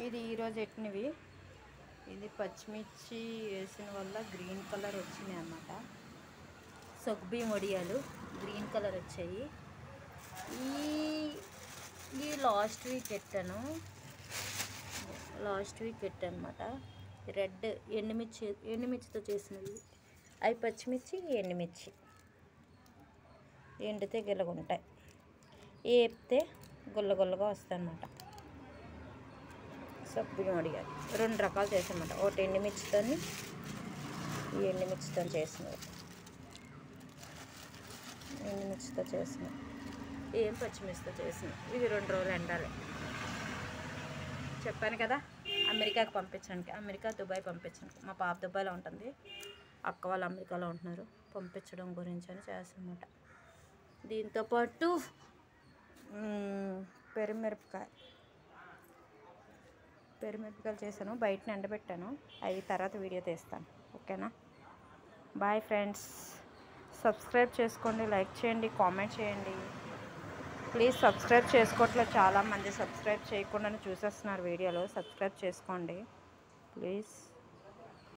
ఇది ఈరోజు ఎట్టినవి. ఇది పచ్చిమిర్చి వేసిన వల్ల గ్రీన్ కలర్ వచ్చినాయి అన్నమాట. సగ్గుబియ్యం వడియాలు గ్రీన్ కలర్ వచ్చాయి. ఈ లాస్ట్ వీక్ ఎట్టాను అనమాట. రెడ్ ఎండుమిర్చితో చేసినవి. అవి పచ్చిమిర్చి, ఎండుమిర్చి ఎండితే గిల్లగుంటాయి, ఏపితే గుల్లగుల్లగా వస్తాయి అన్నమాట. సగ్గుబియ్యం వడియాలు 2 రకాలు చేసామన్నమాట. ఒకటి ఎండుమిర్చితో, ఈ ఎండుమిర్చితో చేసినవి. ఎండుమిర్చితో చేసినవి, ఏం పచ్చిమిర్చితో చేసినవి. ఇవి 2 రోజులు ఎండాలి. చెప్పాను కదా అమెరికాకి పంపించడానికి. అమెరికా, దుబాయ్ పంపించడానికి. మా పాప దుబాయ్లో ఉంటుంది, అక్క వాళ్ళు అమెరికాలో ఉంటున్నారు. పంపించడం గురించి అని చేస్తామన్నమాట. దీంతోపాటు పెరుమిరపకాయలు చేశాను, బయటని ఎండబెట్టాను. అవి తర్వాత వీడియో తీస్తాను. ఓకేనా? Bye friends. సబ్స్క్రైబ్ చేసుకోండి, లైక్ చేయండి, కామెంట్ చేయండి. ప్లీజ్ సబ్స్క్రైబ్ చేసుకోవట్లేదు చాలామంది. సబ్స్క్రైబ్ చేయకుండానే చూసేస్తున్నారు వీడియోలో. సబ్స్క్రైబ్ చేసుకోండి ప్లీజ్.